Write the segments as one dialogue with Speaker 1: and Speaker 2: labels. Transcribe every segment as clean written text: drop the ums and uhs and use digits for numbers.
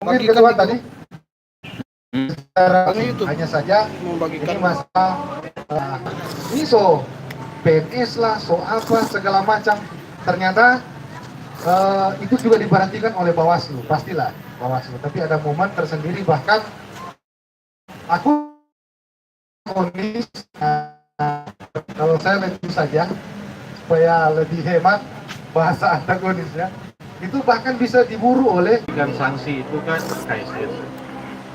Speaker 1: Mungkin kedua tadi hanya saja ini masalah ini PNS lah, apa segala macam. Ternyata itu juga diperhatikan oleh Bawaslu, pastilah Bawaslu. Tapi ada momen tersendiri, bahkan aku monis kalau saya lebih saja supaya lebih hemat bahasa antagonisnya, itu bahkan bisa diburu oleh
Speaker 2: sanksi itu kan KSN.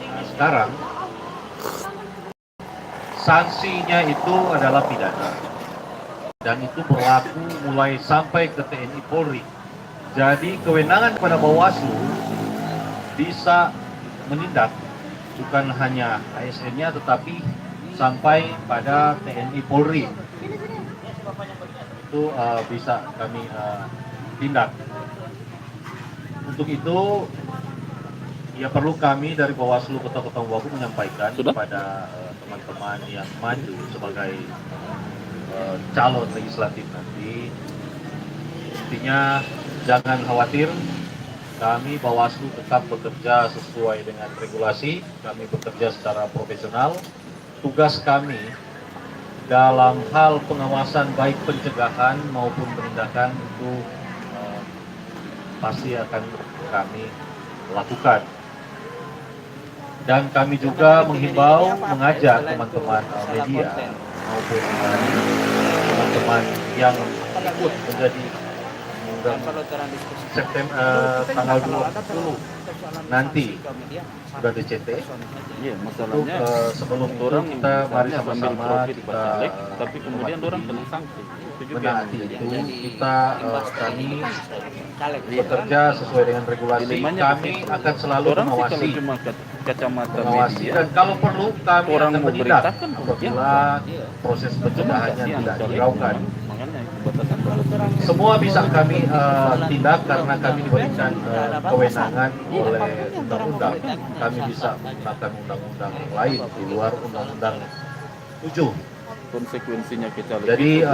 Speaker 2: Nah, sekarang sanksinya itu adalah pidana dan itu berlaku mulai sampai ke TNI Polri. Jadi kewenangan pada Bawaslu bisa menindak bukan hanya ASN-nya tetapi sampai pada TNI Polri. Itu bisa kami tindak. Untuk itu ya perlu kami dari Bawaslu Kota Wagu menyampaikan kepada teman-teman yang maju sebagai calon legislatif nanti, intinya jangan khawatir, kami Bawaslu tetap bekerja sesuai dengan regulasi, kami bekerja secara profesional. Tugas kami dalam hal pengawasan baik pencegahan maupun penindakan itu pasti akan kami lakukan. Dan kami juga menghimbau, mengajak teman-teman media maupun teman-teman yang ikut menjadi September tanggal 20 nanti sudah DCT. Untuk sebelum turun kita mari sama-sama kita
Speaker 3: tapi kemudian orang kena sanksi.
Speaker 2: menaati itu. Kita kami bekerja sesuai dengan regulasi. Kami akan selalu mengawasi dan kalau perlu kami akan menindak apabila proses pencegahannya tidak dilakukan. Semua bisa kami tindak karena kami diberikan kewenangan oleh undang-undang. Kami bisa menggunakan undang-undang lain di luar undang-undang 7.
Speaker 3: Konsekuensinya kita
Speaker 2: jadi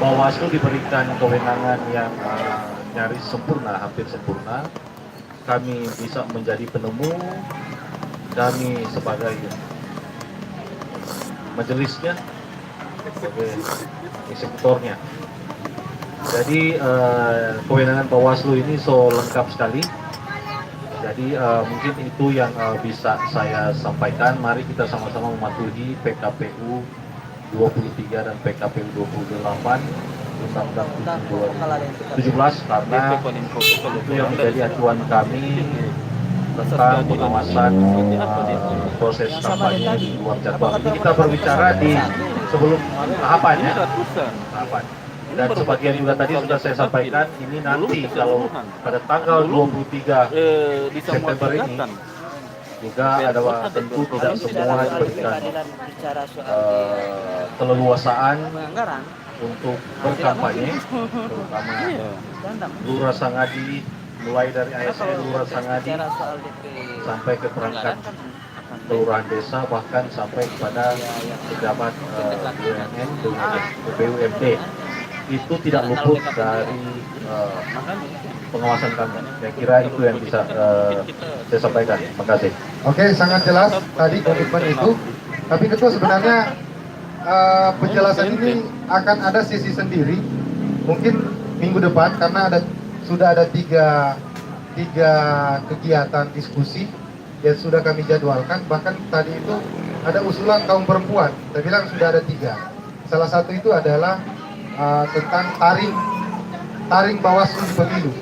Speaker 2: Bawaslu diberikan kewenangan yang nyaris sempurna, hampir sempurna. Kami bisa menjadi penemu, kami sebagai majelisnya, sebagai eksekutornya. Jadi kewenangan Bawaslu ini lengkap sekali. Jadi mungkin itu yang bisa saya sampaikan. Mari kita sama-sama mematuhi PKPU 23 dan PKPU 28 Undang-Undang 2017 karena itu yang menjadi acuan kami tentang pengawasan proses kampanye di luar jadwal. Ini kita berbicara di sebelum tahapannya. Dan sebagian juga tadi sudah saya sampaikan, ini nanti kalau pada tanggal 23 September ini juga ada tentu tidak semua diberikan keleluasaan untuk berkampanye, terutama Lurah Sangadi, mulai dari ASN Lurah Sangadi sampai ke perangkat kelurahan desa, bahkan sampai kepada pejabat BUMN, BUMD. Itu tidak luput dari pengawasan kami. Saya kira itu yang bisa saya sampaikan. Terima kasih.
Speaker 1: Oke, sangat jelas tadi komitmen itu. Tapi Ketua sebenarnya penjelasan ini akan ada sesi sendiri. Mungkin minggu depan karena sudah ada tiga kegiatan diskusi yang sudah kami jadwalkan. Bahkan tadi itu ada usulan kaum perempuan. Saya bilang sudah ada 3. Salah satu itu adalah tentang taring Bawaslu di pemilu.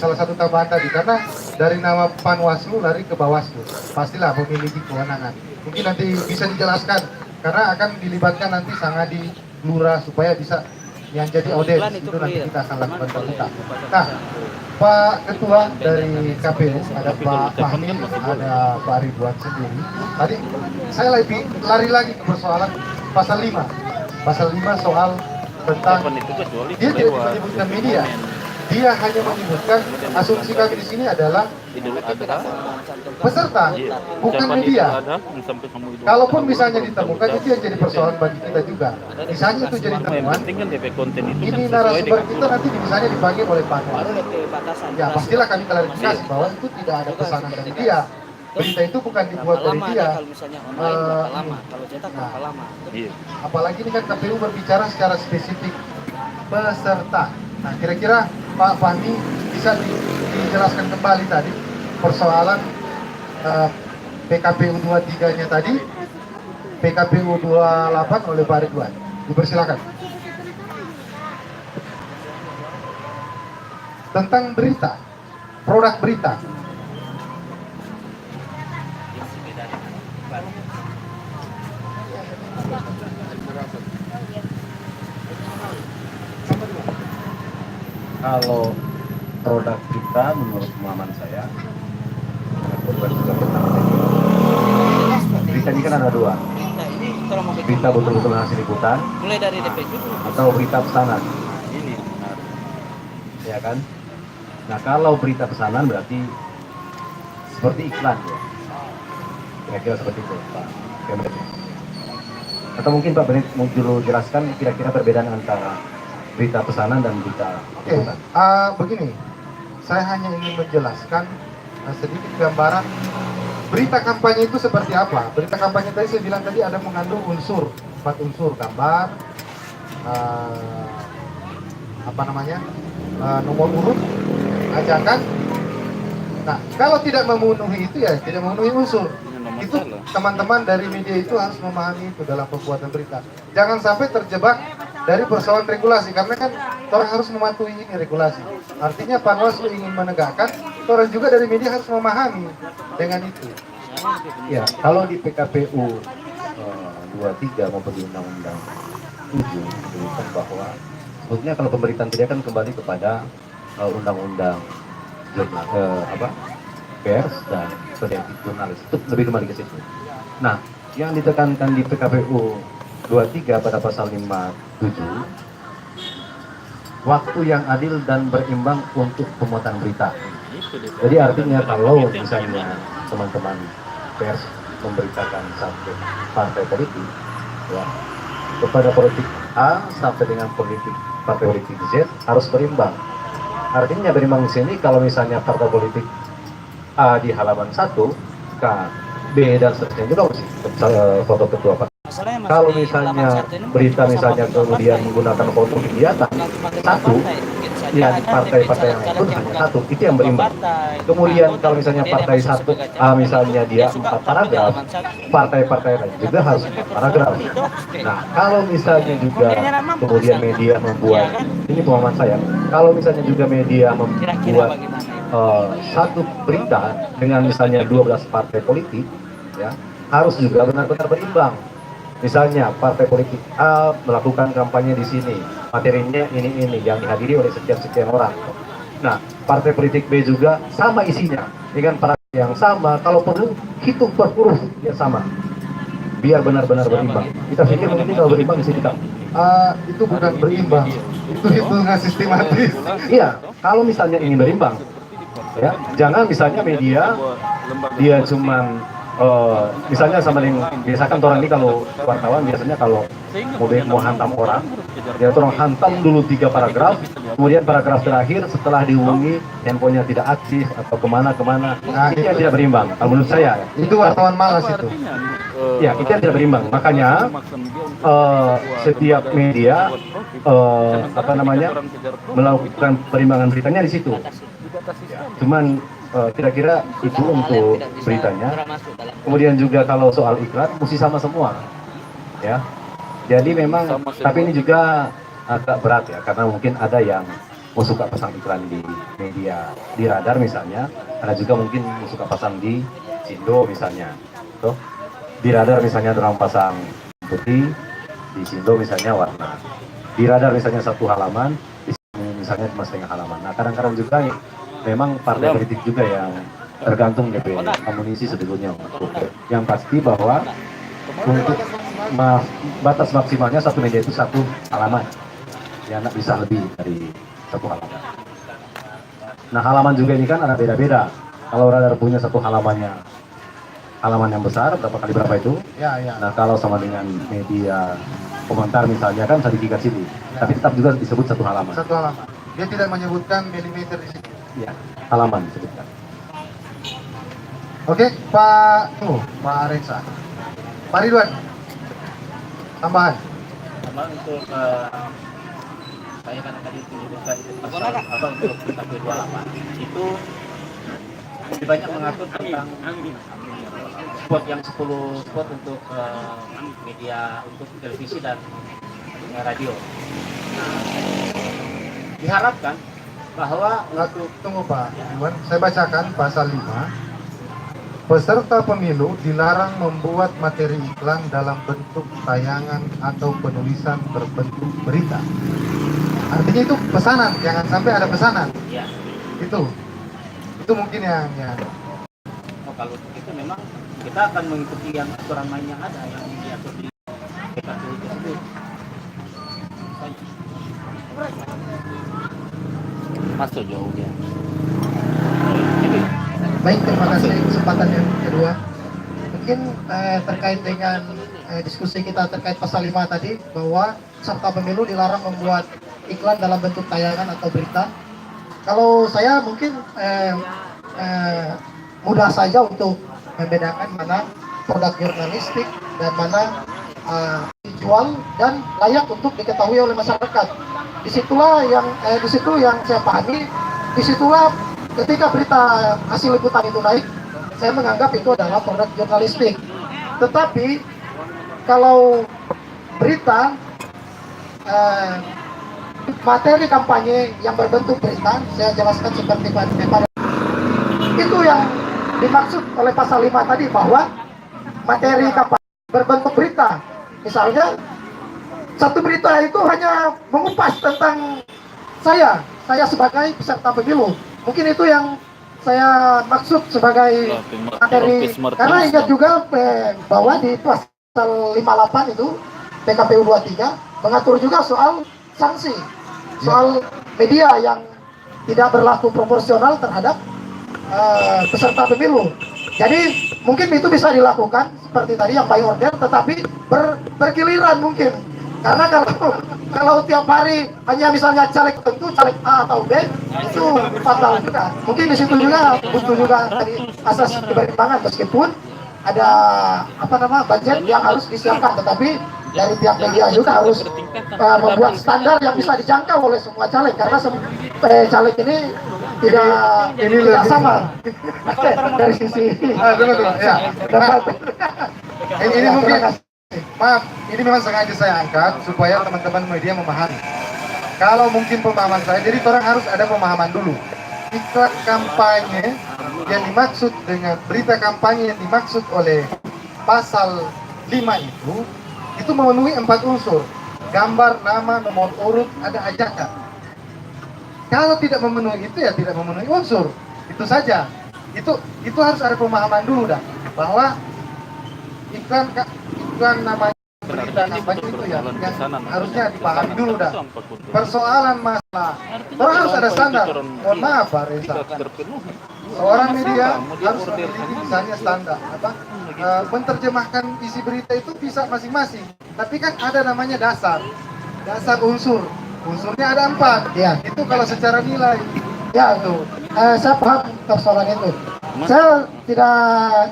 Speaker 1: Salah satu tambahan tadi, karena dari nama Panwaslu lari ke Bawaslu, pastilah memiliki kewenangan. Mungkin nanti bisa dijelaskan, karena akan dilibatkan nanti Sangadi, Lurah, supaya bisa yang jadi audiens itu nanti kita akan lakukan terbuka. Nah, Pak Ketua dari KPU, ada Pak Fahmi, ada Pak Ridwan sendiri. Tadi saya lari lagi ke persoalan pasal 5. Pasal 5 soal tentang dia tidak menyebutkan media. Dia hanya menyebutkan asumsi kami di sini adalah
Speaker 3: Idul Adha.
Speaker 1: peserta,
Speaker 3: Iya.
Speaker 1: bukan
Speaker 3: Ucapan
Speaker 1: media.
Speaker 3: Idul Adha yang sampai kamu Idul
Speaker 1: Kalaupun
Speaker 3: Adha,
Speaker 1: misalnya
Speaker 3: belum
Speaker 1: ditemukan
Speaker 3: tahu
Speaker 1: itu yang jadi persoalan bagi kita juga. Misalnya itu jadi
Speaker 3: Yang
Speaker 1: temuan,
Speaker 3: penting kan DP konten itu kan
Speaker 1: ini
Speaker 3: sesuai
Speaker 1: narasumber
Speaker 3: dengan
Speaker 1: kita nanti misalnya dipanggil oleh panel.
Speaker 4: baru lebih batasan.
Speaker 1: Ya pastilah kami klarifikasi bahwa itu tidak ada pesanan dari dia. Berita itu bukan dibuat
Speaker 4: Berapa
Speaker 1: dari
Speaker 4: lama
Speaker 1: dia.
Speaker 4: kalau misalnya online berapa lama,
Speaker 1: ini.
Speaker 4: kalau cetak
Speaker 1: Nah.
Speaker 4: berapa lama.
Speaker 3: Iya.
Speaker 1: Apalagi ini kan KPU berbicara secara spesifik peserta. Nah kira-kira Pak Fahmi bisa dijelaskan kembali tadi persoalan PKPU 23-nya tadi, PKPU 28 oleh Pak Ridwan. Dipersilakan. Tentang berita, produk berita.
Speaker 5: Kalau produk kita menurut pemahaman saya, berita ini kan ada dua,
Speaker 4: Berita ini kalau mau
Speaker 5: berita betul-betul hasil liputan
Speaker 4: mulai dari DPQ
Speaker 5: atau berita pesanan,
Speaker 3: Ini yang menarik.
Speaker 5: ya kan? Nah kalau berita pesanan berarti seperti iklan, ya. Kira-kira seperti itu, Pak Kementerian. Atau mungkin Pak Benit mau dulu jelaskan kira-kira perbedaan antara berita pesanan dan berita
Speaker 1: Oke,
Speaker 5: liputan.
Speaker 1: begini, saya hanya ingin menjelaskan sedikit gambaran berita kampanye itu seperti apa. Berita kampanye tadi saya bilang tadi ada mengandung unsur, 4 unsur, gambar, nomor urut, ajakan. Nah, kalau tidak memenuhi itu ya tidak memenuhi unsur. Itu teman-teman dari media itu harus memahami itu dalam pembuatan berita. Jangan sampai terjebak dari persoalan regulasi, karena kan orang harus mematuhi ini regulasi. Artinya Panwaslu ingin menegakkan, orang juga dari media harus memahami dengan itu.
Speaker 5: Ya, kalau di PKPU 23 maupun di Undang-Undang 7 disebutkan bahwa sebetulnya kalau pemberitaan tidak kan kembali kepada Undang-Undang pers dan kode etik jurnalis, itu lebih kembali ke situ. Nah, yang ditekankan di PKPU 23 pada pasal 57, waktu yang adil dan berimbang untuk pemuatan berita. Jadi artinya kalau misalnya teman-teman pers memberitakan satu partai politik, ya, kepada politik A sampai dengan partai politik Z harus berimbang. Artinya berimbang di sini kalau misalnya partai politik A di halaman 1, K, B dan seterusnya juga mesti foto ketua partai.
Speaker 4: masalahnya masih
Speaker 5: Kalau
Speaker 4: di halaman
Speaker 5: misalnya
Speaker 4: satu ini
Speaker 5: berita
Speaker 4: sama
Speaker 5: misalnya
Speaker 4: ketua
Speaker 5: kemudian
Speaker 4: partai.
Speaker 5: menggunakan foto di atas
Speaker 4: Bukan cuma ketua
Speaker 5: satu,
Speaker 4: partai, mungkin saja
Speaker 5: ya
Speaker 4: ada
Speaker 5: partai-partai yang
Speaker 4: caleg-caleg
Speaker 5: pun
Speaker 4: yang
Speaker 5: hanya
Speaker 4: bukan
Speaker 5: satu, itu yang
Speaker 4: ketua
Speaker 5: berimbang.
Speaker 4: partai,
Speaker 5: Kemudian
Speaker 4: bukan
Speaker 5: kalau
Speaker 4: anggota,
Speaker 5: misalnya
Speaker 4: kemudian
Speaker 5: partai
Speaker 4: dia masuk
Speaker 5: satu
Speaker 4: sebagai
Speaker 5: A
Speaker 4: caleg,
Speaker 5: misalnya
Speaker 4: dia
Speaker 5: dia
Speaker 4: suka
Speaker 5: 4
Speaker 4: taruh di
Speaker 5: paragraf,
Speaker 4: halaman satu.
Speaker 5: partai-partai lain juga harus 4 paragraf. Nah, kalau misalnya juga kemudian media membuat, ini pemahaman saya, kalau misalnya juga media
Speaker 4: Kira-kira
Speaker 5: membuat
Speaker 4: bagaimana itu?
Speaker 5: satu berita dengan misalnya 12 partai politik, ya harus juga benar-benar berimbang. Misalnya partai politik A melakukan kampanye di sini, materinya ini yang dihadiri oleh sekian orang. Nah, partai politik B juga sama isinya dengan paragraf yang sama, kalau perlu hitung per huruf yang sama, biar benar-benar berimbang. Kita pikir mungkin kalau berimbang di sini kan?
Speaker 1: Itu bukan berimbang, itu hitungan sistematis.
Speaker 5: Iya, kalau misalnya ingin berimbang, ya jangan misalnya media dia cuman misalnya sama dengan biasakan orang ini kalau wartawan biasanya kalau mau hantam orang, dia orang hantam dulu 3 paragraf, kemudian paragraf terakhir setelah dihubungi handphonenya tidak aktif atau kemana, nah itu yang tidak berimbang. Kalau menurut saya
Speaker 1: Itu wartawan malas itu.
Speaker 5: ya itu yang tidak berimbang. Makanya setiap media melakukan perimbangan beritanya di situ. Cuman kira-kira itu untuk beritanya. Kemudian juga kalau soal iklan mesti sama semua, ya. Jadi memang, tapi ini juga agak berat ya, karena mungkin ada yang mau suka pasang iklan di media, di Radar misalnya, ada juga mungkin mau suka pasang di Sindo misalnya, tuh. Di Radar misalnya orang pasang putih, di Sindo misalnya warna. Di Radar misalnya 1 halaman, di sini misalnya cuma setengah halaman. Nah kadang-kadang juga memang partai politik juga yang tergantung DP amunisi sebetulnya. Yang pasti bahwa untuk batas maksimalnya satu media itu 1 halaman, ya nggak bisa lebih dari 1 halaman. Nah, halaman juga ini kan ada beda-beda. Kalau radar punya satu halaman yang besar, berapa kali berapa itu?
Speaker 1: Ya, ya.
Speaker 5: Nah, kalau sama dengan media komentar misalnya kan bisa digigat situ. Tapi tetap juga disebut satu halaman.
Speaker 1: Satu halaman. Dia tidak menyebutkan milimeter di situ.
Speaker 5: Ya, halaman disebutkan.
Speaker 1: Oke, Pak Reksa. Pak Ridwan. Tambahan.
Speaker 3: Sama untuk saya kan tadi menyebutkan itu pasal apa untuk PKP 28 itu lebih banyak mengatur tentang spot yang 10 spot untuk media untuk televisi dan radio. Diharapkan bahwa untuk
Speaker 1: Tunggu Pak Ridwan, saya bacakan pasal 5. Peserta pemilu dilarang membuat materi iklan dalam bentuk tayangan atau penulisan berbentuk berita. Artinya itu pesanan, jangan sampai ada pesanan.
Speaker 3: ya,
Speaker 1: Itu mungkin yang
Speaker 3: kalau itu memang kita akan mengikuti yang aturan main yang ada yang diatur di PKPU tersebut. Masuk jauh ya.
Speaker 6: Baik, terima kasih kesempatan yang kedua. Mungkin terkait dengan diskusi kita terkait pasal 5 tadi, bahwa peserta pemilu dilarang membuat iklan dalam bentuk tayangan atau berita. Kalau saya mungkin mudah saja untuk membedakan mana produk jurnalistik dan mana dijual dan layak untuk diketahui oleh masyarakat. Disitulah di situ yang saya pahami, disitulah ketika berita hasil liputan itu naik, saya menganggap itu adalah produk jurnalistik. Tetapi kalau berita materi kampanye yang berbentuk berita, saya jelaskan seperti pada itu yang dimaksud oleh pasal 5 tadi, bahwa materi kampanye berbentuk berita. Misalnya satu berita itu hanya mengupas tentang saya sebagai peserta pemilu. Mungkin itu yang saya maksud sebagai materi, karena ingat juga bahwa di pasal 58 itu PKPU 23 mengatur juga soal sanksi, soal media yang tidak berlaku proporsional terhadap peserta pemilu. Jadi mungkin itu bisa dilakukan seperti tadi yang by order, tetapi bergiliran mungkin. Karena kalau tiap hari hanya misalnya caleg tertentu, caleg A atau B, itu fatal juga. Mungkin di situ juga butuh juga tadi asas keberimbangan, meskipun ada budget yang harus disiapkan, tetapi dari pihak media juga harus membuat standar yang bisa dijangkau oleh semua caleg, karena caleg ini tidak sama dari sisi
Speaker 1: ini mungkin. Maaf, ini memang sengaja saya angkat supaya teman-teman media memahami. Kalau mungkin pemahaman saya, jadi orang harus ada pemahaman dulu. Iklan kampanye yang dimaksud dengan berita kampanye yang dimaksud oleh pasal 5 itu memenuhi 4 unsur. Gambar, nama, nomor urut, ada ajakan. Kalau tidak memenuhi itu ya tidak memenuhi unsur. Itu saja. Itu harus ada pemahaman dulu dah, bahwa iklan namanya berita kampanye itu ya yang harusnya dipahami dulu dah. Persoalan masalah orang harus ada standar. Mohon maaf Pak Reza, seorang media harus memiliki misalnya standar menerjemahkan isi berita itu bisa masing-masing, tapi kan ada namanya dasar unsurnya ada 4 ya. Itu kalau secara nilai
Speaker 6: ya itu saya paham persoalan itu. Saya tidak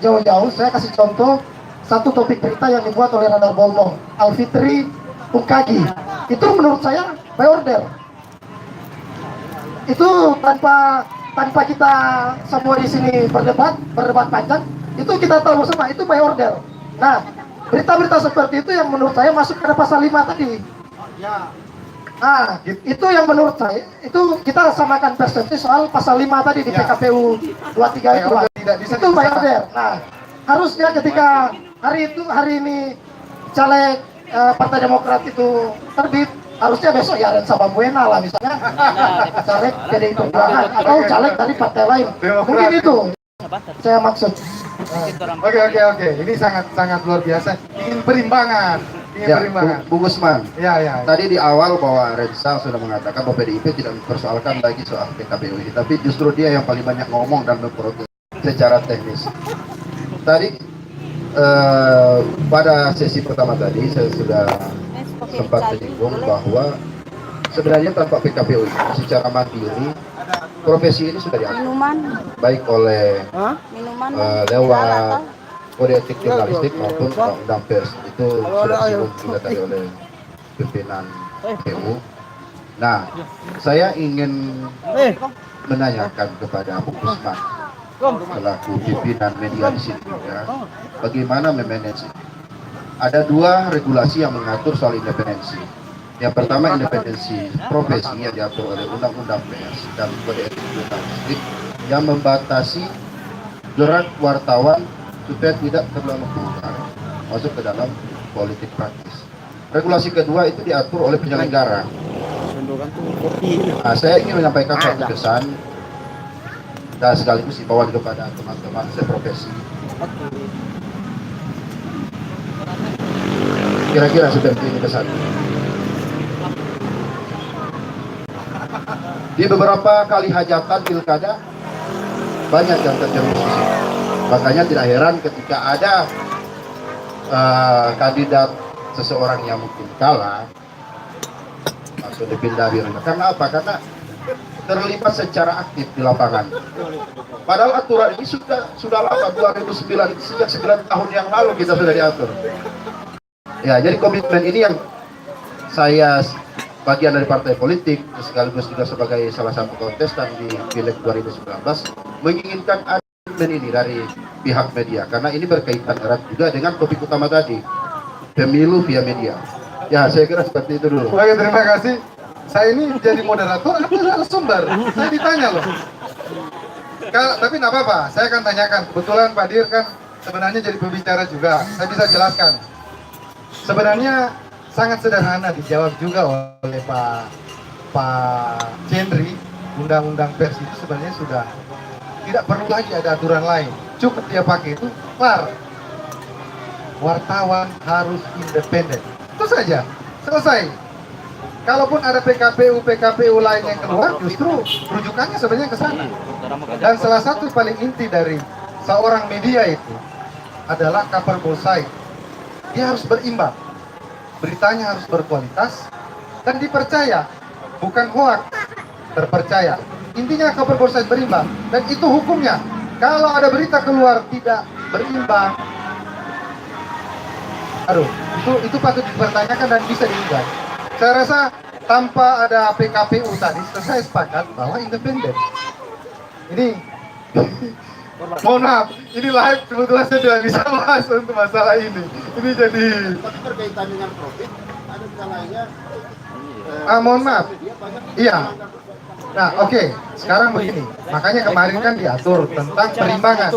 Speaker 6: jauh-jauh, saya kasih contoh satu topik berita yang dibuat oleh Radar Bolong, Alfitri Ukagi. Itu menurut saya by order. Itu tanpa kita semua di sini berdebat panjang, itu kita tahu semua itu by order. Nah, berita-berita seperti itu yang menurut saya masuk pada pasal 5 tadi.
Speaker 1: ya.
Speaker 6: Nah, itu yang menurut saya, itu kita samakan persepsi soal pasal 5 tadi di PKPU 23 itu.
Speaker 1: Tidak bisa
Speaker 6: Itu by order. Nah, harusnya ketika hari ini caleg Partai Demokrat itu terbit, harusnya besok ya Rensa Bambuena lah misalnya, caleg PDI Perjuangan atau caleg dari partai lain. Mungkin itu saya maksud.
Speaker 1: Oke. Ini sangat luar biasa. Ingin perimbangan. ingin
Speaker 7: Ya,
Speaker 1: perimbangan.
Speaker 7: Bung Gusman.
Speaker 1: Ya, ya.
Speaker 7: Tadi di awal bahwa Reza sudah mengatakan bahwa PDIP tidak mempersoalkan lagi soal PKPU ini, tapi justru dia yang paling banyak ngomong dan memprotes secara teknis. Tadi pada sesi pertama tadi saya sudah sempat menyinggung bahwa sebenarnya tanpa PKPU ini secara mandiri profesi ini sudah diatur
Speaker 8: Minuman,
Speaker 7: baik oleh
Speaker 8: minuman.
Speaker 7: lewat kode etik jurnalistik maupun undang-undang pers itu sudah disinggung juga tadi oleh pimpinan PU. Nah, saya ingin menanyakan kepada Bung Gusman selaku pimpinan media di sini juga, bagaimana memanage ini? Ada dua regulasi yang mengatur soal independensi. Yang pertama independensi profesi yang diatur oleh undang-undang pers dan kode etik jurnalistik yang membatasi gerak wartawan supaya tidak terlalu vulgar masuk ke dalam politik praktis. Regulasi kedua itu diatur oleh penyelenggara. Nah, saya ingin menyampaikan satu pesan dan sekaligus himbauan kepada teman-teman seprofesi. Kira-kira seperti ini pesan. Di beberapa kali hajatan pilkada banyak yang terjerumus di sini. Makanya tidak heran ketika ada kandidat seseorang yang mungkin kalah langsung dipindah di rumah. Karena apa? Karena terlibat secara aktif di lapangan. Padahal aturan ini sudah lama, 2009, sejak 9 tahun yang lalu kita sudah diatur. Ya, jadi komitmen ini yang saya bagian dari partai politik sekaligus juga sebagai salah satu kontestan di Pileg 2019 menginginkan ada komitmen ini dari pihak media karena ini berkaitan erat juga dengan topik utama tadi, pemilu via media. Ya, saya kira seperti itu dulu.
Speaker 1: Oke, terima kasih. Saya ini jadi moderator atau narasumber? Saya ditanya loh. Tapi nggak apa-apa, saya akan tanyakan. Kebetulan Pak Dir kan sebenarnya jadi pembicara juga. Saya bisa jelaskan. Sebenarnya sangat sederhana dijawab juga oleh Pak Cendri. Undang-undang pers itu sebenarnya sudah tidak perlu lagi ada aturan lain. Cukup dia pakai itu, kelar. Wartawan harus independen. Itu saja, selesai. Kalaupun ada PKPU lain yang keluar, justru rujukannya sebenarnya ke sana. Dan salah satu paling inti dari seorang media itu adalah cover both side. Dia harus berimbang. Beritanya harus berkualitas dan dipercaya, bukan hoax, terpercaya. Intinya cover both side berimbang dan itu hukumnya. Kalau ada berita keluar tidak berimbang, aduh, itu patut dipertanyakan dan bisa diubah. Saya rasa tanpa ada PKPU tadi, saya sepakat bahwa independen. Ini, mohon maaf, ini live kebetulan saya tidak bisa bahas untuk masalah ini. Ini jadi.
Speaker 7: Tapi berkaitan dengan profit, ada kalanya.
Speaker 1: Mohon maaf, iya. Nah, oke. Sekarang begini, makanya kemarin kan diatur tentang perimbangan.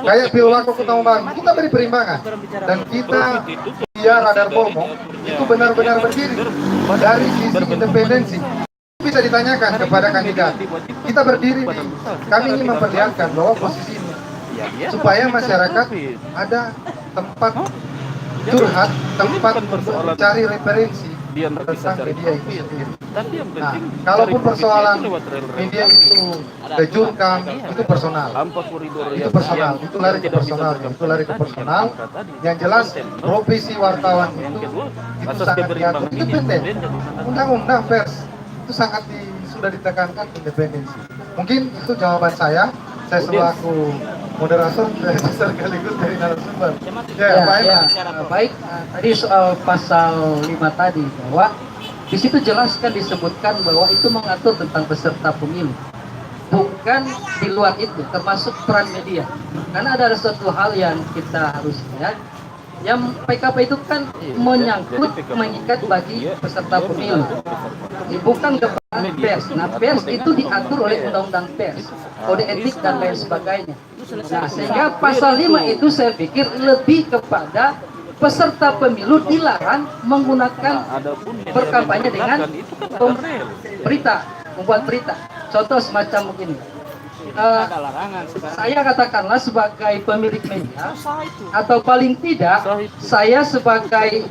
Speaker 1: Kayak Piolaku Kutamubang, kita beri perimbangan dan kita biar radar bomo itu benar-benar berdiri dari sisi independensi. Bisa ditanyakan kepada kandidat. Kita berdiri di, kami ingin memperlihatkan bahwa posisi ini supaya masyarakat ada tempat curhat, tempat untuk mencari referensi tentang media itu sendiri. Nah, kalaupun persoalan media itu kejurkam, itu personal. Itu personal, itu lari ke personal, itu lari ke personal. Yang jelas profesi wartawan itu sangat diatur independen. Undang-undang pers itu sangat sudah ditekankan independensi. Mungkin itu jawaban saya. Saya selaku moderator sekaligus dari narasumber.
Speaker 4: Baik, tadi soal pasal 5 tadi bahwa di situ jelaskan disebutkan bahwa itu mengatur tentang peserta pemilu. Bukan di luar itu, termasuk peran media. Karena ada suatu hal yang kita harus lihat. Yang PKP itu kan menyangkut, mengikat bagi peserta pemilu. Bukan kepada pers. Nah, pers itu diatur oleh undang-undang pers, kode etik dan lain sebagainya. Nah, sehingga pasal 5 itu saya pikir lebih kepada peserta pemilu dilarang menggunakan berkampanye dengan berita, membuat berita. Contoh semacam begini. saya katakanlah sebagai pemilik media atau paling tidak saya sebagai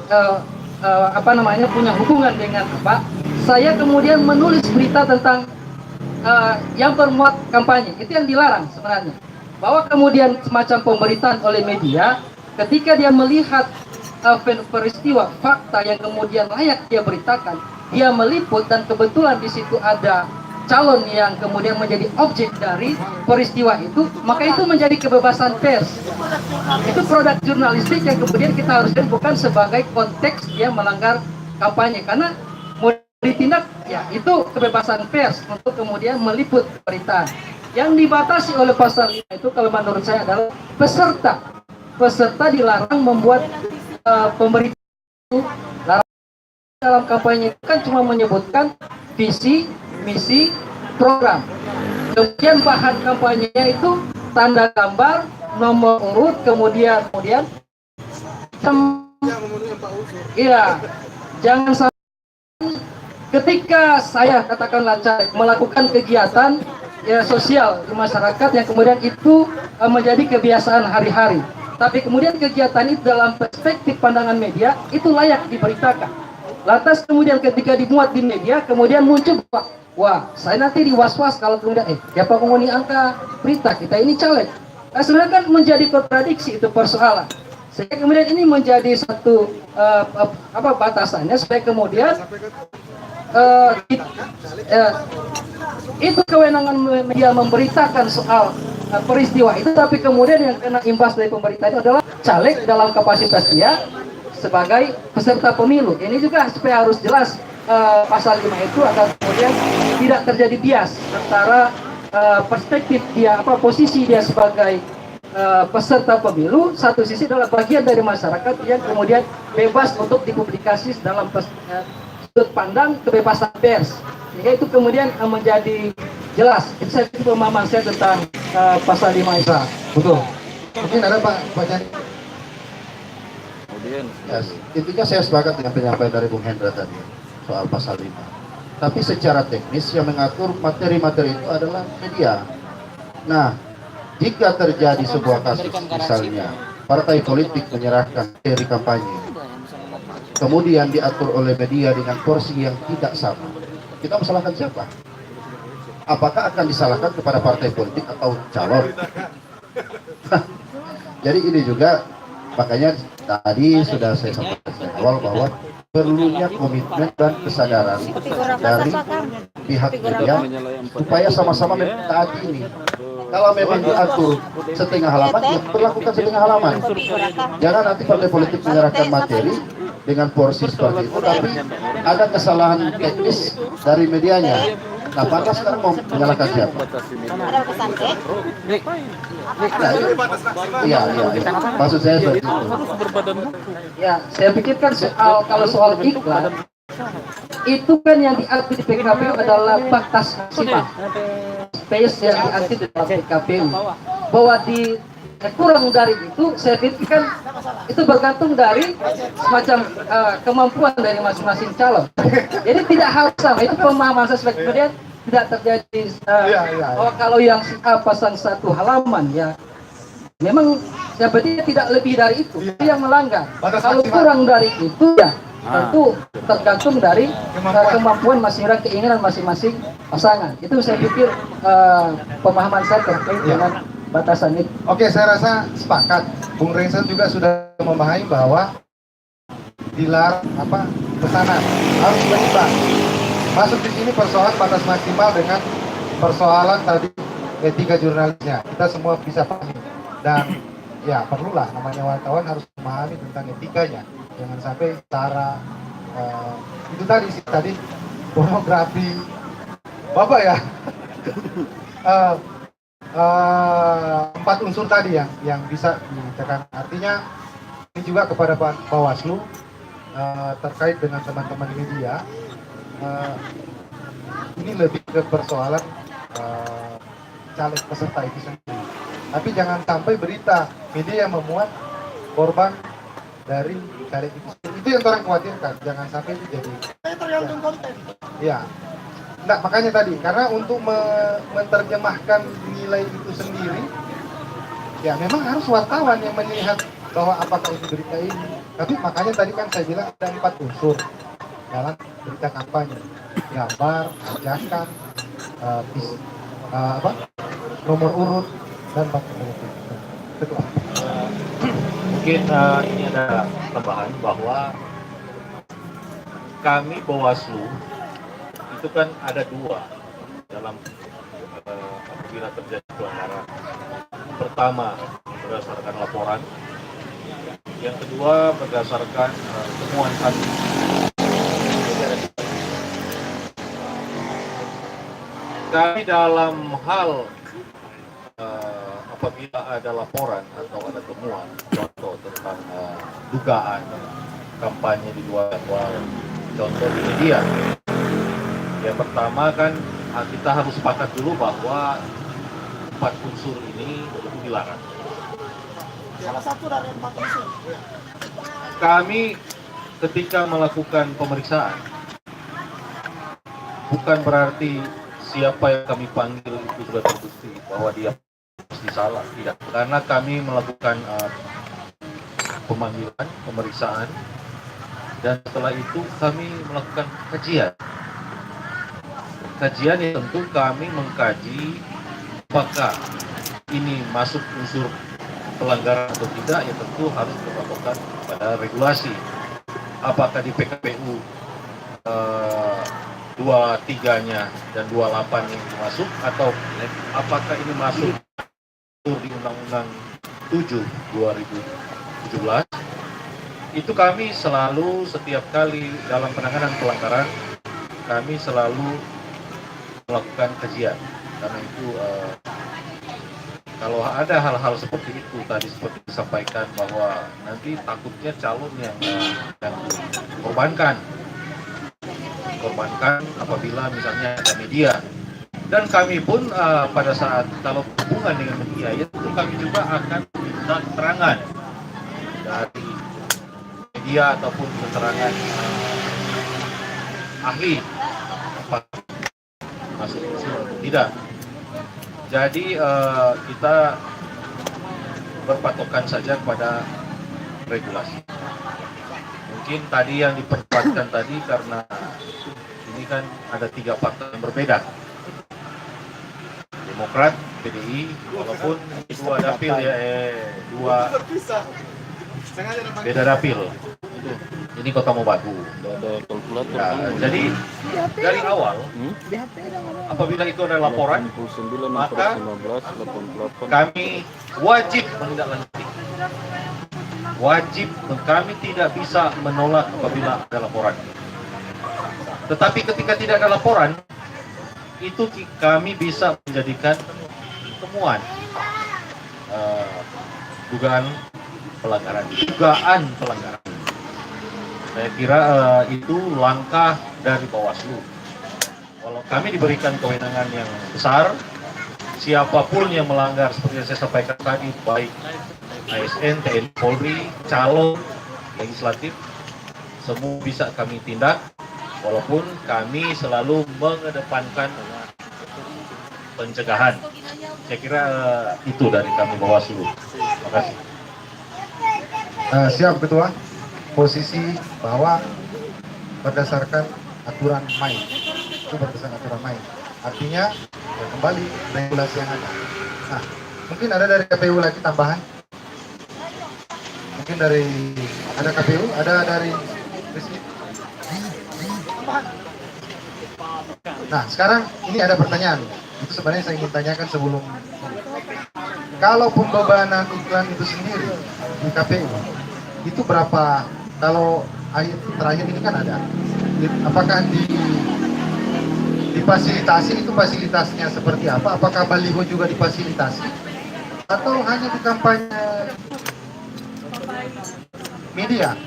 Speaker 4: punya hubungan dengan Pak, saya kemudian menulis berita tentang yang bermuat kampanye. Itu yang dilarang sebenarnya. Bahwa kemudian semacam pemberitaan oleh media ketika dia melihat peristiwa fakta yang kemudian layak dia beritakan, dia meliput dan kebetulan di situ ada calon yang kemudian menjadi objek dari peristiwa itu, maka itu menjadi kebebasan pers. Itu produk jurnalistik yang kemudian kita harus lihat bukan sebagai konteks dia melanggar kampanye, karena mau ditindak ya itu kebebasan pers untuk kemudian meliput pemberitaan. Yang dibatasi oleh pasal 5 itu kalau menurut saya adalah peserta dilarang membuat pemberitaan itu. Dalam kampanye itu kan cuma menyebutkan visi, misi, program. Kemudian bahan kampanyenya itu tanda gambar, nomor urut, kemudian iya, jangan sampai ketika saya katakanlah melakukan kegiatan ya sosial di masyarakat yang kemudian itu menjadi kebiasaan hari-hari. Tapi kemudian kegiatan itu dalam perspektif pandangan media itu layak diberitakan. Lantas kemudian ketika dimuat di media, kemudian muncul, wah saya nanti was-was kalau kemudian, siapa penghuni angka berita, kita ini caleg. Nah, sebenarnya kan menjadi kontradiksi itu persoalan. Sehingga kemudian ini menjadi satu batasannya supaya kemudian itu kewenangan media memberitakan soal peristiwa itu, tapi kemudian yang kena imbas dari pemberitaan itu adalah caleg dalam kapasitas dia sebagai peserta pemilu. Ini juga supaya harus jelas pasal 5 itu agar kemudian tidak terjadi bias antara perspektif dia, posisi dia sebagai peserta pemilu, satu sisi adalah bagian dari masyarakat yang kemudian bebas untuk dipublikasi dalam sudut pandang kebebasan pers. Sehingga itu kemudian menjadi jelas. Itu saya pikir pemahaman saya tentang pasal 5 itu.
Speaker 1: Betul. Mungkin ada Pak Jani.
Speaker 7: Ya, intinya saya sepakat dengan penyampaian dari Bung Hendra tadi soal pasal 5. Tapi secara teknis yang mengatur materi-materi itu adalah media. Nah, jika terjadi sebuah kasus misalnya partai politik menyerahkan materi kampanye, kemudian diatur oleh media dengan porsi yang tidak sama, kita menyalahkan siapa? Apakah akan disalahkan kepada partai politik atau calon? Jadi ini juga makanya tadi sudah saya sampaikan dari awal bahwa perlunya komitmen dan kesadaran dari pihak media supaya sama-sama mentaati ini. Kalau memang diatur setengah halaman, ya perlakukan setengah halaman. Jangan nanti partai politik menyerahkan materi dengan porsi seperti itu, tapi ada kesalahan teknis dari medianya. Nah, Pantas sekarang mau menyalahkan siapa? Iya. Maksud saya seperti itu.
Speaker 4: Ya, saya pikirkan kalau soal iklan itu kan yang diatur di PKPU adalah batas maksimal space yang diatur di dalam PKPU, bahwa di kurang dari itu saya pikirkan itu bergantung dari semacam kemampuan dari masing-masing calon. Jadi tidak harus sama, itu pemahaman saya sebagai kemudian tidak terjadi kalau yang pasang 1 halaman ya memang ya berarti tidak lebih dari itu, itu yang melanggar. Kalau kurang dari itu ya tentu tergantung dari kemampuan masing-masing, keinginan masing-masing pasangan. Itu saya pikir pemahaman saya terkait dengan batasan itu.
Speaker 1: Oke, saya rasa sepakat. Bung Rensen juga sudah memahami bahwa dilarang pesanan harus berimbang. Masuk di sini persoalan batas maksimal dengan persoalan tadi etika jurnalisnya. Kita semua bisa pahami dan ya perlulah namanya wartawan harus memahami tentang etikanya. Jangan sampai cara itu tadi pornografi Bapak ya. 4 unsur tadi yang bisa ditekan. Artinya ini juga kepada Pak Bawaslu terkait dengan teman-teman media, ini lebih ke persoalan caleg peserta itu sendiri. Tapi jangan sampai berita media yang memuat korban dari caleg itu sendiri. Itu yang orang khawatirkan. Jangan sampai itu jadi. Tergantung konten. Ya. Nah, makanya tadi karena untuk menerjemahkan ini menilai itu sendiri, ya memang harus wartawan yang melihat bahwa apakah itu berita ini. Tapi makanya tadi kan saya bilang ada 4 unsur dalam berita kampanye: gambar, ajakan, nomor urut, dan bukti politik. Ketua.
Speaker 2: Mungkin ini ada tambahan bahwa kami Bawaslu itu kan ada 2 dalam apabila terjadi pelanggaran. Pertama berdasarkan laporan, yang kedua berdasarkan temuan kami. Kami dalam hal apabila ada laporan atau ada temuan, contoh tentang dugaan kampanye di luar jadwal, contoh di media. Yang pertama kan kita harus sepakat dulu bahwa 4 unsur ini itu dilarang.
Speaker 6: Salah satu dari 4 unsur.
Speaker 2: Kami ketika melakukan pemeriksaan bukan berarti siapa yang kami panggil itu sudah terbukti bahwa dia pasti salah, tidak. Karena kami melakukan pemanggilan, pemeriksaan, dan setelah itu kami melakukan kajian. Kajian yang tentu kami mengkaji apakah ini masuk unsur pelanggaran atau tidak, ya tentu harus berpatokan pada regulasi. Apakah di PKPU 23-nya dan 28 yang masuk, atau apakah ini masuk di Undang-Undang 7 2017. Itu kami selalu setiap kali dalam penanganan pelanggaran kami selalu melakukan kajian, karena itu kalau ada hal-hal seperti itu tadi seperti disampaikan bahwa nanti takutnya calon yang dikorbankan apabila misalnya ada media. Dan kami pun pada saat kalau hubungan dengan media itu kami juga akan minta keterangan dari media ataupun keterangan ahli apa masuk unsur atau tidak. Jadi kita berpatokan saja kepada regulasi. Mungkin tadi yang diperdebatkan tadi karena ini kan ada 3 partai yang berbeda. Demokrat, PDI, walaupun 2 dapil ya, 2 beda dapil. Ini Kota Mobatu. Nah, jadi dari awal, apabila itu ada laporan, maka kami wajib menindaklanjuti. Wajib, kami tidak bisa menolak apabila ada laporan. Tetapi ketika tidak ada laporan, itu kami bisa menjadikan temuan dugaan pelanggaran. Saya kira itu langkah dari Bawaslu. Kalau kami diberikan kewenangan yang besar, siapapun yang melanggar seperti yang saya sampaikan tadi, baik ASN, TNI, Polri, calon legislatif, semua bisa kami tindak. Walaupun kami selalu mengedepankan pencegahan. Saya kira itu dari kami Bawaslu. Terima kasih.
Speaker 1: Siap Ketua. Posisi bahwa berdasarkan aturan main, itu berdasarkan aturan main. Artinya ya kembali regulasi yang ada. Nah, mungkin ada dari KPU lagi tambahan. Mungkin dari ada KPU, ada dari Rizky. Nah, sekarang ini ada pertanyaan. Itu sebenarnya saya ingin tanyakan sebelum. Kalau pembebanan iklan itu sendiri di KPU, itu berapa? Kalau terakhir ini kan ada. Apakah difasilitasi, itu fasilitasnya seperti apa? Apakah baliho juga difasilitasi? Atau hanya di kampanye media?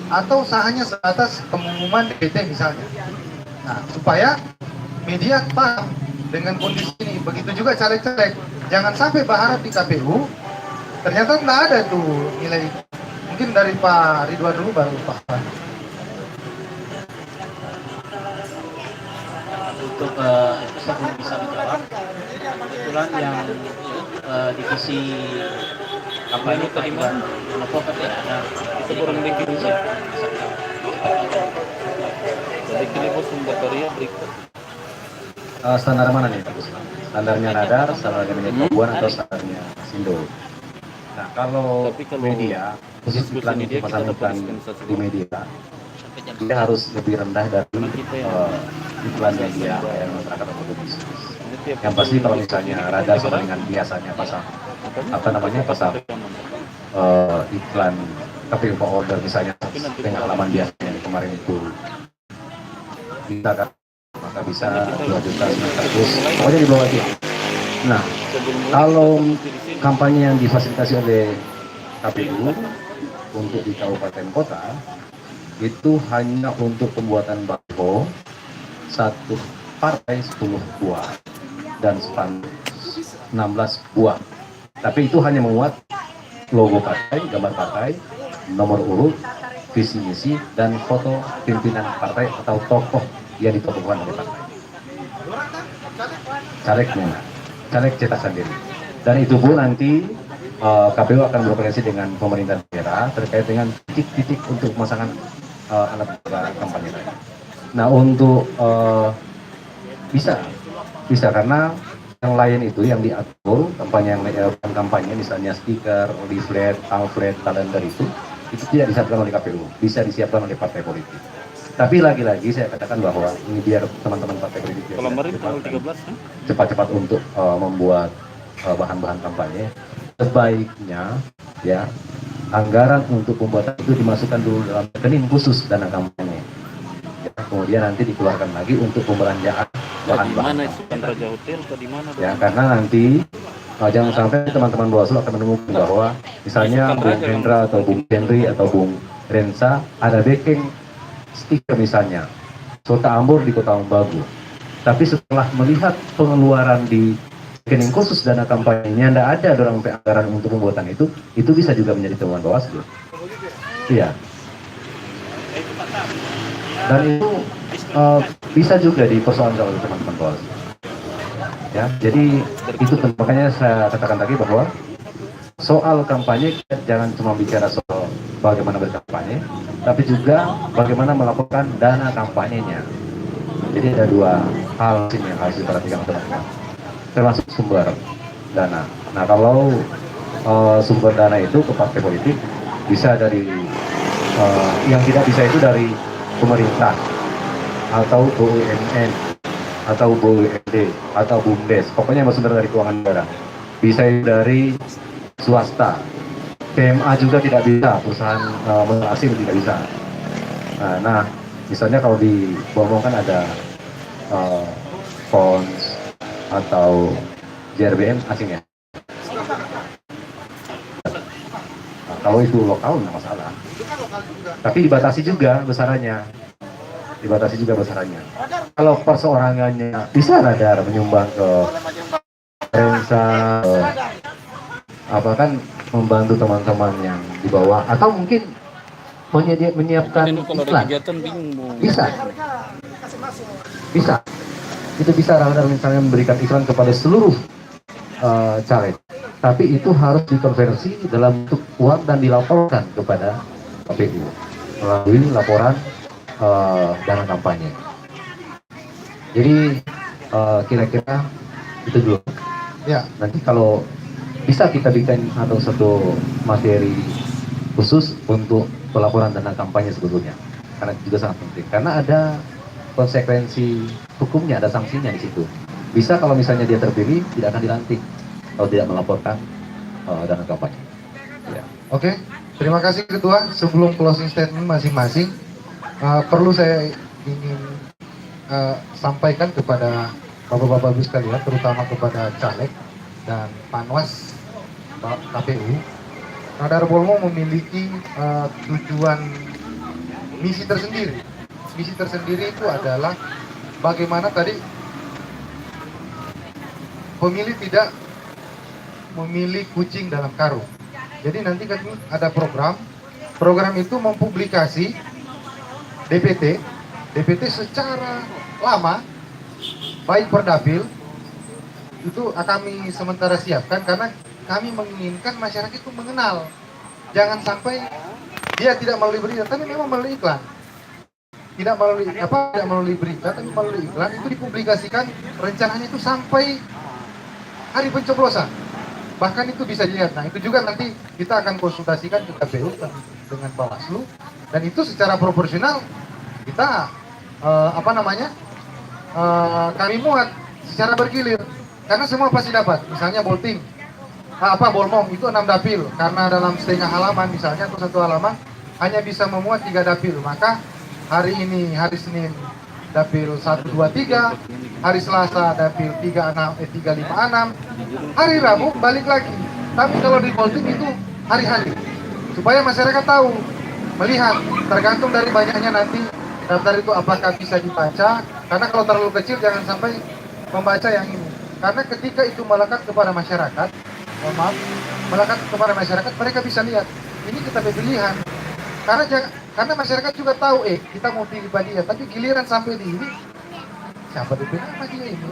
Speaker 1: Atau hanya sebatas pengumuman DPT misalnya? Nah, supaya media paham dengan kondisi ini. Begitu juga caleg-caleg. Jangan sampai berharap di KPU ternyata nggak ada tuh nilai. Mungkin dari Pak Ridwan dulu baru Pak.
Speaker 3: untuk itu saya belum bisa menjawab. Kebetulan yang divisi kampanye Pak Iwan melaporkan tidak ada. Itu baru divisi. Jadi kini bos bateria berikut.
Speaker 5: Standar mana nih, Pak? Standarnya radar, standarnya menjadi Pabuan atau standarnya Sindo? Nah, kalau media, khusus iklan itu pasang iklan di media, dia harus lebih rendah dari iklan media yang masyarakat atau bisnis. Yang pasti kalau misalnya radar sama dengan biasanya pasang pasang iklan KPU order misalnya dengan halaman biasanya kemarin itu bisa kan, maka bisa 2.900.000 pokoknya di bawah itu. Nah, kalau kampanye yang difasilitasi oleh KPU untuk di kabupaten kota itu hanya untuk pembuatan baliho satu partai 10 buah dan spanduk 16 buah. Tapi itu hanya memuat logo partai, gambar partai, nomor urut, visi misi, dan foto pimpinan partai atau tokoh yang ditokohkan oleh partai. Caleg cetak sendiri. Dan itu pun nanti KPU akan berkoordinasi dengan pemerintah daerah terkait dengan titik-titik untuk pemasangan alat kampanye lain. Nah, untuk bisa karena yang lain itu yang diatur kampanye misalnya stiker, leaflet, pamflet, kalender itu tidak disiapkan oleh KPU, bisa disiapkan oleh partai politik. Tapi lagi-lagi saya katakan bahwa ini biar teman-teman partai politik cepat-cepat untuk membuat bahan-bahan kampanye, sebaiknya ya anggaran untuk pembuatan itu dimasukkan dulu dalam rekening khusus dana kampanye. Ya, kemudian nanti dikeluarkan lagi untuk pembelanjaan bahan-bahan. Ya, karena nanti jangan sampai teman-teman Bawaslu akan menemukan bahwa misalnya Bung Hendra atau Bung Henry atau Bung Rensa ada backing stiker misalnya Kota Ambor di Kota Ambagu, tapi setelah melihat pengeluaran di rekening khusus dana kampanye-nya tidak ada dorong anggaran untuk pembuatan itu bisa juga menjadi temuan Bawaslu. Iya. Dan itu bisa juga dipersoalkan oleh teman-teman Bawaslu. Ya, jadi itu makanya saya katakan tadi bahwa soal kampanye jangan cuma bicara soal bagaimana berkampanye, tapi juga bagaimana melakukan dana kampanyenya. Jadi ada dua hal sini yang harus diperhatikan teman-teman, termasuk sumber dana. Nah, kalau sumber dana itu ke partai politik bisa dari yang tidak bisa itu dari pemerintah atau BUMN atau BUMD atau BUMDes, pokoknya sumber dari keuangan negara. Bisa dari swasta, PMA juga tidak bisa, perusahaan asing tidak bisa. Nah, misalnya kalau di Bawang kan ada Pons atau JRBM asing ya. Nah, kalau itu lokal nggak masalah. Tapi dibatasi juga besarannya. Kalau perseorangannya bisa radar menyumbang ke Rensa, apa kan membantu teman-teman yang di bawah, atau mungkin menyiapkan iklan. Bisa. Itu bisa radar misalnya memberikan iklan kepada seluruh caleg. Tapi itu harus dikonversi dalam bentuk uang dan dilaporkan kepada KPU melalui laporan dana kampanye. Jadi kira-kira itu dulu. Ya, nanti kalau bisa kita bikin atau satu materi khusus untuk pelaporan dana kampanye sebetulnya, karena itu juga sangat penting. Karena ada konsekuensi hukumnya, ada sanksinya di situ. Bisa kalau misalnya dia terpilih tidak akan dilantik kalau tidak melaporkan dana kampanye. Ya.
Speaker 1: Oke, terima kasih Ketua. Sebelum closing statement masing-masing, perlu saya ingin sampaikan kepada Bapak-Bapak Ibu sekalian, terutama kepada caleg dan Panwas KPU. Radar Bolmo memiliki tujuan misi tersendiri. Misi tersendiri itu adalah bagaimana tadi pemilih tidak memilih kucing dalam karung. Jadi nanti kami ada program itu mempublikasi DPT secara lama baik per dapil itu kami sementara siapkan karena kami menginginkan masyarakat itu mengenal. Jangan sampai dia tidak melalui berita, tapi memang melalui iklan. Tidak melalui berita, tapi melalui iklan itu dipublikasikan rencananya itu sampai hari pencoblosan. Bahkan itu bisa dilihat. Nah, itu juga nanti kita akan konsultasikan ke KPU dengan Bawaslu dan itu secara proporsional kita kami muat secara bergilir karena semua pasti dapat. Misalnya Bolting Bolmong itu 6 dapil karena dalam setengah halaman misalnya atau 1 halaman hanya bisa memuat 3 dapil, maka hari ini hari Senin dapil 1, 2, 3, hari Selasa dapil 3, 5, 6, hari Rabu balik lagi. Tapi kalau di Bolting itu hari-hari supaya masyarakat tahu, melihat, tergantung dari banyaknya nanti daftar itu apakah bisa dibaca, karena kalau terlalu kecil jangan sampai membaca yang ini. Karena ketika itu melekat kepada masyarakat, mereka bisa lihat, ini kita pilihan. Karena masyarakat juga tahu, kita mau pilih dia, tapi giliran sampai di ini, siapa dipilih sama dia ini?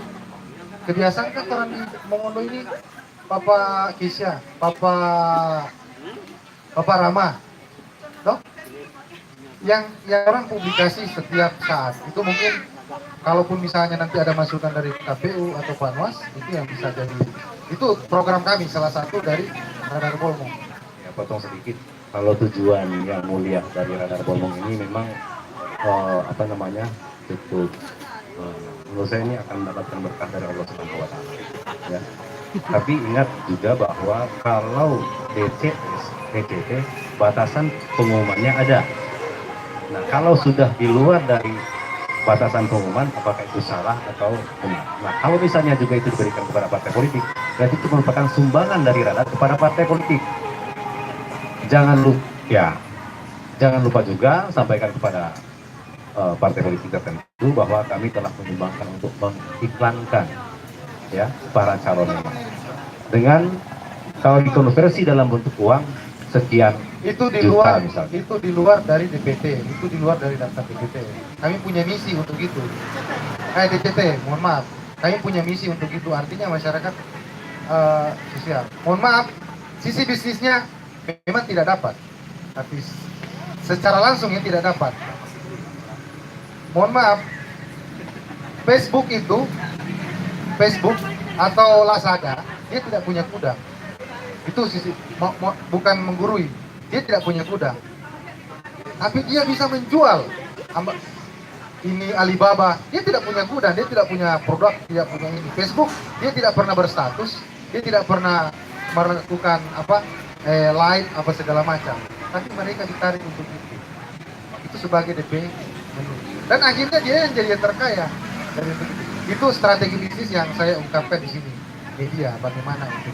Speaker 1: Kebiasaan kan orang di Mongondo ini, Papa Kisya, Papa Rama, toh? Yang orang publikasi setiap saat, itu mungkin kalaupun misalnya nanti ada masukan dari KPU atau Panwas, itu yang bisa jadi, itu program kami, salah satu dari Radar Bolmong.
Speaker 5: Ya, potong sedikit. Kalau tujuan yang mulia dari Radar Bolmong ini memang cukup menurut saya ini akan mendapatkan berkah dari Allah Subhanahu wa Ta'ala. Ya. Tapi ingat juga bahwa kalau DCS, DCT, batasan pengumumannya ada. Nah, kalau sudah di luar dari batasan pengumuman, apakah itu salah atau benar? Nah, kalau misalnya juga itu diberikan kepada partai politik, berarti itu merupakan sumbangan dari Radar kepada partai politik. Jangan lupa juga sampaikan kepada partai politik tertentu bahwa kami telah menyumbangkan untuk mengiklankan ya para calon ini. Dengan kalau dikonversi dalam bentuk uang sekian
Speaker 1: itu di
Speaker 5: juta
Speaker 1: luar
Speaker 5: misalnya.
Speaker 1: Itu di luar dari DPT, itu di luar dari daftar DPT. Kami punya misi untuk itu. DPT, mohon maaf, kami punya misi untuk itu. Artinya masyarakat sosial. Mohon maaf, sisi bisnisnya memang tidak dapat, tapi secara langsung ya tidak dapat. Mohon maaf, Facebook atau Lazada, dia tidak punya kuda. Itu sisi bukan menggurui, dia tidak punya kuda, tapi dia bisa menjual. Ini Alibaba, dia tidak punya kuda, dia tidak punya produk, tidak punya ini. Facebook, dia tidak pernah berstatus, dia tidak pernah melakukan live segala macam, tapi mereka ditarik untuk itu sebagai DP menu. Dan akhirnya dia yang jadi terkaya dari itu strategi bisnis yang saya ungkapkan di sini, media bagaimana itu.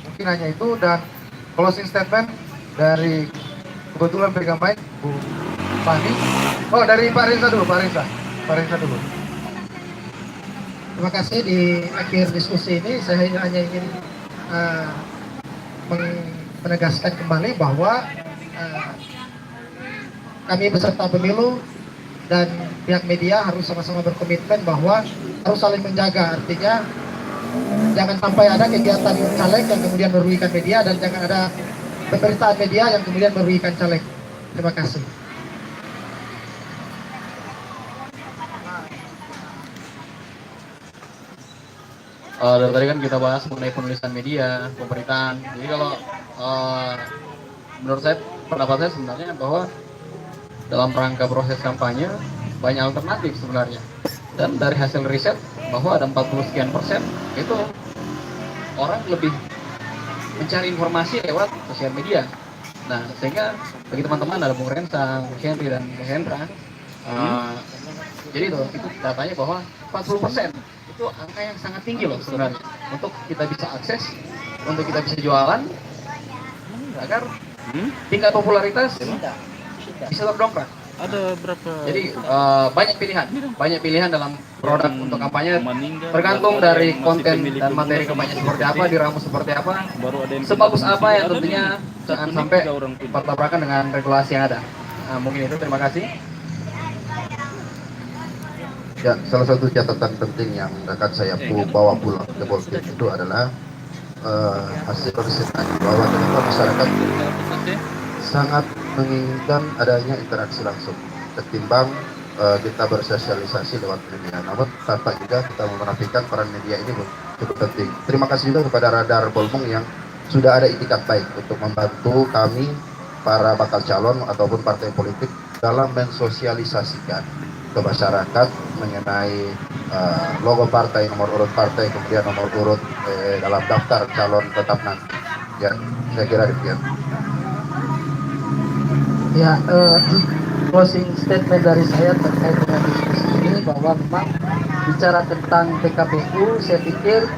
Speaker 1: Mungkin hanya itu, dan closing statement dari kebetulan pegang mic Bu Fahmi. Dari Pak Reza dulu.
Speaker 6: Terima kasih. Di akhir diskusi ini saya hanya ingin menegaskan kembali bahwa kami beserta pemilu dan pihak media harus sama-sama berkomitmen bahwa harus saling menjaga. Artinya jangan sampai ada kegiatan caleg yang kemudian merugikan media, dan jangan ada pemberitaan media yang kemudian merugikan caleg. Terima kasih.
Speaker 3: Dari tadi kan kita bahas mengenai penulisan media, pemberitaan. Jadi kalau menurut saya, pendapat saya sebenarnya bahwa dalam rangka proses kampanye banyak alternatif sebenarnya. Dan dari hasil riset bahwa ada 40-sekian persen itu orang lebih mencari informasi lewat sosial media. Nah, sehingga bagi teman-teman ada Bung Rensa, Bung Henry, dan Bung Hendra, jadi itu datanya bahwa 40% itu angka yang sangat tinggi loh sebenarnya untuk kita bisa akses, untuk kita bisa jualan, agar tingkat popularitas bisa terdongkrak.
Speaker 8: Ada berapa?
Speaker 3: Jadi banyak pilihan dalam produk untuk kampanye, tergantung dari konten dan materi kampanye seperti apa, diramu seperti apa, sebagus apa, yang tentunya jangan sampai bertabrakan dengan regulasi yang ada. Nah, mungkin itu, terima kasih.
Speaker 7: Ya, salah satu catatan penting yang akan saya bawa pulang ke Boltik itu adalah hasil riset tadi, bahwa ternyata masyarakat sangat menginginkan adanya interaksi langsung ketimbang kita bersosialisasi lewat media. Namun tanpa juga kita menafikan peran media ini cukup penting. Terima kasih juga kepada Radar Bolmong yang sudah ada itikat baik untuk membantu kami para bakal calon ataupun partai politik dalam mensosialisasikan ke masyarakat mengenai logo partai, nomor urut partai, kemudian nomor urut dalam daftar calon tetap nanti. Ya, saya kira demikian.
Speaker 4: Ya, closing statement dari saya terkait dengan diskusi ini bahwa memang bicara tentang PKPU, saya pikir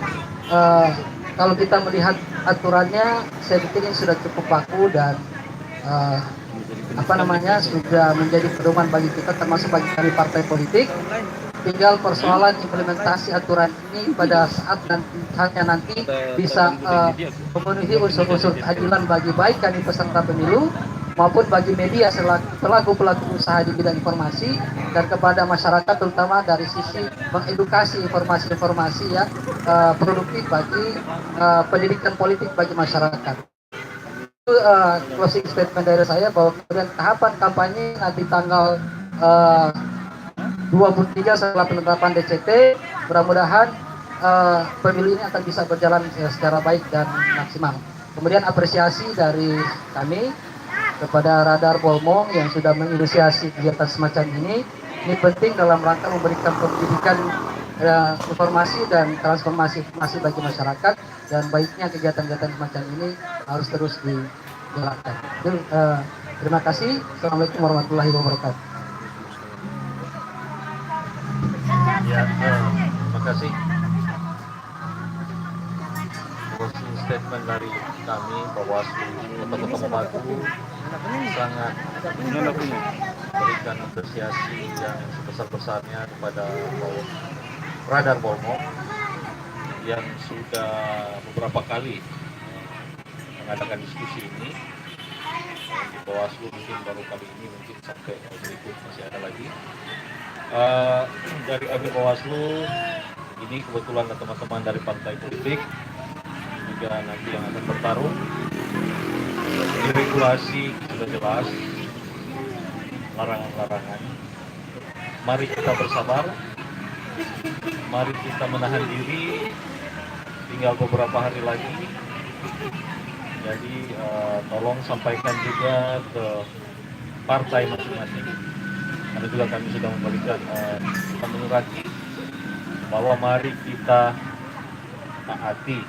Speaker 4: kalau kita melihat aturannya, saya pikir ini sudah cukup baku dan sudah menjadi pedoman bagi kita, termasuk bagi kami partai politik. Tinggal persoalan implementasi aturan ini pada saat nanti bisa memenuhi unsur-unsur keadilan bagi baik kami peserta pemilu maupun bagi media selaku pelaku usaha di bidang informasi, dan kepada masyarakat terutama dari sisi mengedukasi informasi-informasi yang produktif bagi pendidikan politik bagi masyarakat. Itu closing statement dari saya, bahwa kemudian tahapan kampanye nanti tanggal 23 setelah penetapan DCT, mudah-mudahan pemilu ini akan bisa berjalan secara baik dan maksimal. Kemudian apresiasi dari kami kepada Radar Bolmong yang sudah menginisiasi kegiatan semacam ini penting dalam rangka memberikan pendidikan, informasi dan transformasi informasi bagi masyarakat, dan baiknya kegiatan-kegiatan semacam ini harus terus dijalankan. Terima kasih. Assalamualaikum warahmatullahi wabarakatuh.
Speaker 2: Ya, terima kasih. Closing statement dari kami Bawaslu Kota Mobagu sangat memberikan apresiasi yang sebesar-besarnya kepada Radar Bolmong yang sudah beberapa kali mengadakan diskusi ini. Di Bawaslu mungkin baru kali ini, mungkin sampai berikut masih ada lagi. Dari kami Bawaslu ini kebetulan teman-teman dari partai politik juga nanti yang akan bertarung. Di regulasi sudah jelas larangan-larangan. Mari kita bersabar, mari kita menahan diri, tinggal beberapa hari lagi. Jadi tolong sampaikan juga ke partai masing-masing, karena juga kami sudah memberikan menyurati bahwa mari kita taati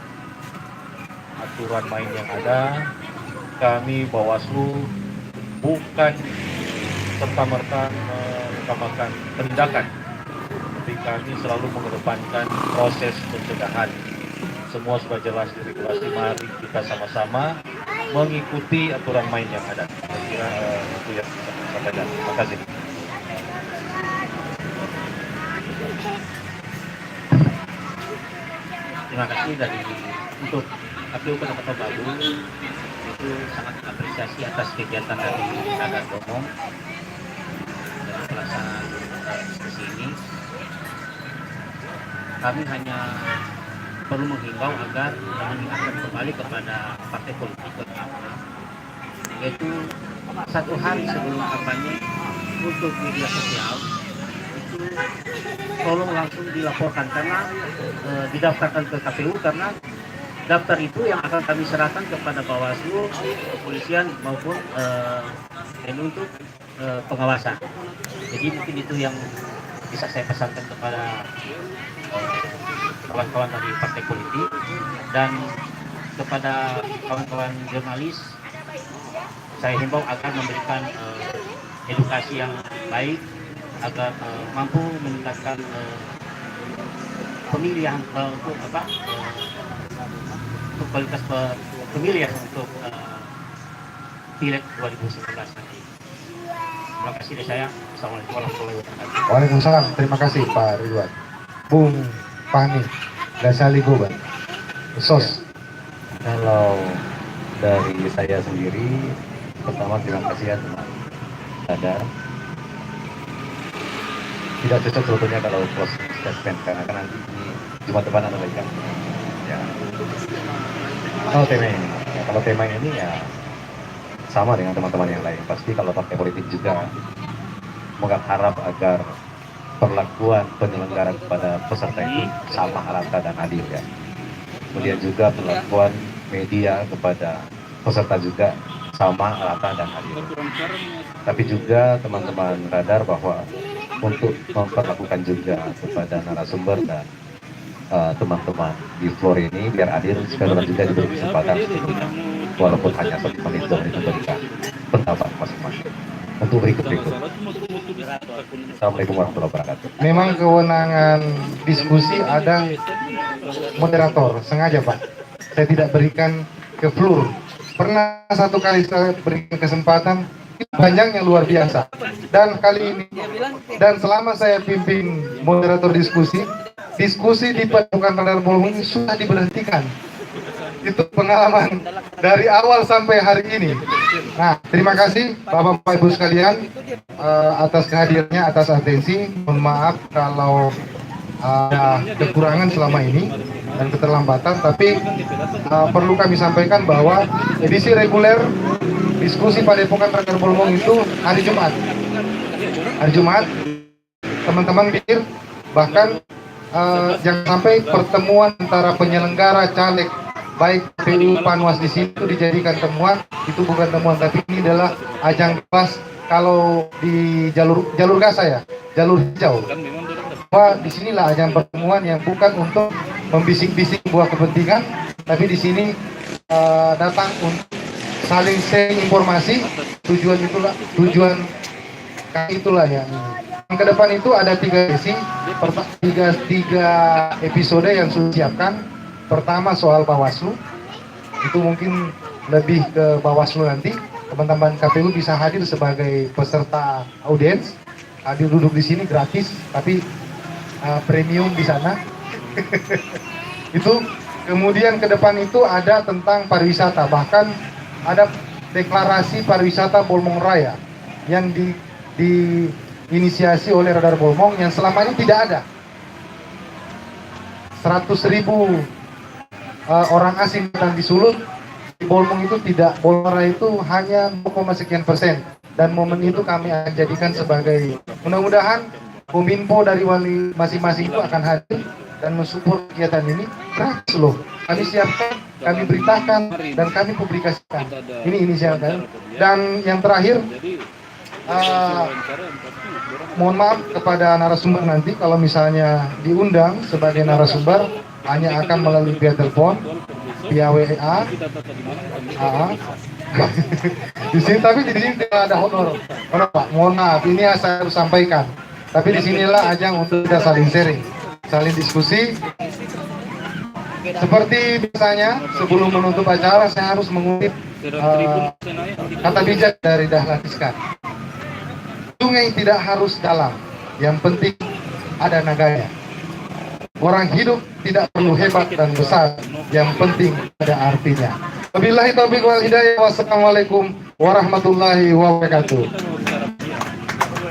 Speaker 2: aturan main yang ada. Kami Bawaslu bukan serta-merta mengutamakan penindakan, tapi kami selalu mengedepankan proses pencegahan. Semua sudah jelas di regulasi, mari kita sama-sama mengikuti aturan main yang ada. Saya kira itu yang bisa saya sampaikan. Terima kasih.
Speaker 3: Terima kasih untuk KPU Kota Mobagu, itu sangat apresiasi atas kegiatan dari Radar Bolmong dalam pelaksanaan diskusi ini. Kami hanya perlu menghimbau agar mengingatkan kembali kepada partai politik terutama, yaitu 1 hari sebelum kampanye untuk media sosial itu tolong langsung dilaporkan, karena didaftarkan ke KPU, karena daftar itu yang akan kami serahkan kepada Bawaslu, kepolisian maupun TNI untuk pengawasan. Jadi mungkin itu yang bisa saya pesankan kepada kawan-kawan dari partai politik, dan kepada kawan-kawan jurnalis saya himbau agar memberikan edukasi yang baik agar mampu meningkatkan pemilihan untuk kualitas pemilihan untuk Pileg 2019 nanti. Terima kasih dari saya. Assalamualaikum warahmatullahi wabarakatuh.
Speaker 1: Waalaikumsalam. Terima kasih Pak Ridwan. Bung Fahmi Dasali Goban. Sos.
Speaker 5: Kalau dari saya sendiri, pertama terima kasih ya teman Radar tidak cocok sebetulnya kalau closing statement karena kan nanti ini Jumat depan ada lagi kan. Ya. Kalau tema ini, ya, kalau tema ini ya sama dengan teman-teman yang lain. Pasti kalau partai politik juga mengharap agar perlakuan penyelenggara kepada peserta itu sama, rata dan adil ya. Kemudian juga perlakuan media kepada peserta juga sama, rata dan adil. Tapi juga teman-teman radar bahwa untuk memperlakukan juga kepada narasumber dan teman-teman di floor ini biar adil, sekalian juga diberi kesempatan walaupun hanya 1 menit 2 menit memberikan pendapat masing-masing untuk berikut. Assalamualaikum warahmatullahi wabarakatuh.
Speaker 1: Memang kewenangan diskusi ada moderator, sengaja Pak. Saya tidak berikan ke floor. Pernah satu kali saya berikan kesempatan, panjangnya luar biasa. Dan kali ini, dan selama saya pimpin moderator diskusi di Padepokan Radar Bolmong ini sudah diberhentikan. Itu pengalaman dari awal sampai hari ini. Nah, terima kasih Bapak Ibu sekalian atas kehadirannya, atas atensi. Mohon maaf kalau ada kekurangan selama ini dan keterlambatan, tapi perlu kami sampaikan bahwa edisi reguler diskusi Padepokan Radar Bolmong itu hari Jumat. Hari Jumat, teman-teman pikir bahkan jangan sampai pertemuan antara penyelenggara caleg baik PU Panwas di situ dijadikan temuan, itu bukan temuan, tapi ini adalah ajang pas kalau di jalur gas saya, jalur hijau. Bahwa disinilah ajang pertemuan yang bukan untuk membisik-bisik buah kepentingan, tapi di sini datang untuk saling sharing informasi. Tujuan kami itulah yang ke depan itu ada 3 sesi, tiga episode yang sudah siapkan. Pertama soal Bawaslu, itu mungkin lebih ke Bawaslu nanti. Teman-teman KPU bisa hadir sebagai peserta audiens, hadir duduk di sini gratis, tapi premium di sana. Itu kemudian ke depan itu ada tentang pariwisata, bahkan ada deklarasi pariwisata Bolmong Raya yang diinisiasi oleh Radar Bolmong yang selama ini tidak ada. 100.000 orang asing datang di Sulut, di Bolmong itu tidak, Bolmong Raya itu hanya 0,sekian%. Dan momen itu kami akan jadikan sebagai, mudah-mudahan Kominfo dari wali masing-masing itu akan hadir dan mensupport kegiatan ini. Gratis loh, kami siapkan, kami beritakan, dan kami publikasikan. Ini inisial kan. Dan yang terakhir, mohon maaf kepada narasumber nanti kalau misalnya diundang sebagai narasumber hanya akan melalui via telepon, via WA, di sini, tapi di sini tidak ada honor. Pak, mohon maaf, ini yang saya harus sampaikan. Tapi di sinilah ajang untuk kita saling sharing, saling diskusi. Seperti biasanya, sebelum menutup acara saya harus mengutip kata bijak dari Dahlan Iskan. Sungai tidak harus dalam, yang penting ada naganya. Orang hidup tidak perlu hebat dan besar, yang penting ada artinya. Wabillahi taufiq wal hidayah. Wassalamualaikum warahmatullahi wabarakatuh.